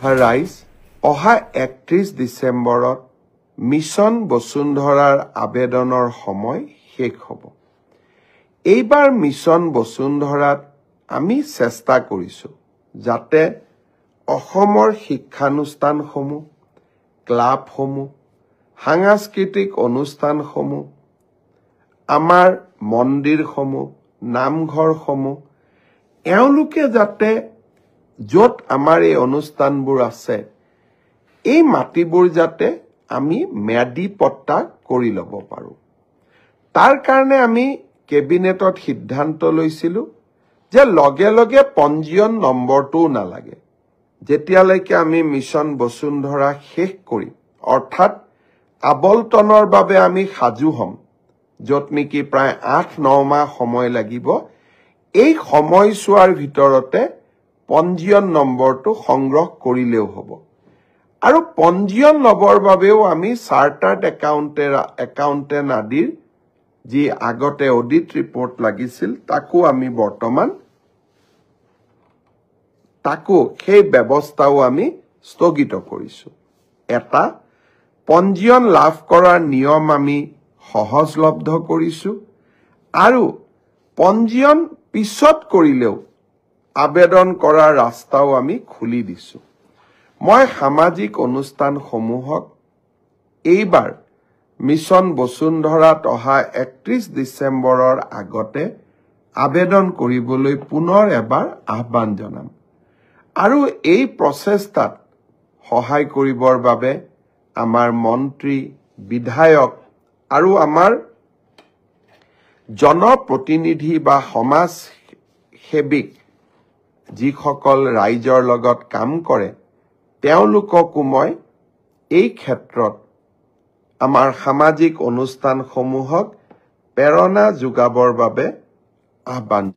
ৰাইজ অহা 31 ডিচেম্বৰত মিছন বসুন্ধৰাৰ আবেদনৰ সময় শেষ হ'ব। এইবাৰ মিছন বসুন্ধৰাত আমি চেষ্টা কৰিছো যাতে অসমৰ শিক্ষানুষ্ঠানসমূহ, ক্লাবসমূহ, সাংস্কৃতিক অনুষ্ঠানসমূহ, আমাৰ মন্দিৰসমূহ, নামঘৰসমূহ এওঁলোকে যাতে য'ত আমাৰ এই অনুষ্ঠানবোৰ আছে এই মাটিবোৰ যাতে আমি ম্যাদী পট্টা কৰি ল'ব পাৰোঁ। তাৰ কাৰণে আমি কেবিনেটত সিদ্ধান্ত লৈছিলো যে লগে লগে পঞ্জীয়ন নম্বৰটোও নালাগে। যেতিয়ালৈকে আমি মিছন বসুন্ধৰা শেষ কৰিম, অৰ্থাৎ আবলটনৰ বাবে আমি সাজু হ'ম, য'ত নেকি প্ৰায় 8-9 মাহ সময় লাগিব, এই সময়ছোৱাৰ ভিতৰতে পঞ্জীয়ন নম্বৰটো সংগ্ৰহ কৰিলেও হ'ব। আৰু পঞ্জীয়ন ল'বৰ বাবেও আমি চাৰ্টাৰ্ড একাউণ্টেণ্ট আদিৰ যি আগতে অডিট ৰিপৰ্ট লাগিছিল তাকো আমি বৰ্তমান সেই ব্যৱস্থাও আমি স্থগিত কৰিছো। এটা পঞ্জীয়ন লাভ কৰাৰ নিয়ম আমি সহজলব্ধ কৰিছো আৰু পঞ্জীয়ন পিছত কৰিলেও আবেদন কৰাৰ ৰাস্তাও আমি খুলি দিছো। মই সামাজিক অনুষ্ঠানসমূহক এইবাৰ মিছন বসুন্ধৰাত অহা 31 ডিচেম্বৰৰ আগতে আবেদন কৰিবলৈ পুনৰ এবাৰ আহ্বান জনাম। আৰু এই প্ৰচেষ্টাত সহায় কৰিবৰ বাবে আমাৰ মন্ত্ৰী, বিধায়ক আৰু আমাৰ জনপ্ৰতিনিধি বা সমাজ সেৱিক যিসকল ৰাইজৰ লগত কাম কৰে তেওঁলোককো মই এই ক্ষেত্ৰত আমাৰ সামাজিক অনুষ্ঠানসমূহক প্ৰেৰণা যোগাবৰ বাবে আহ্বান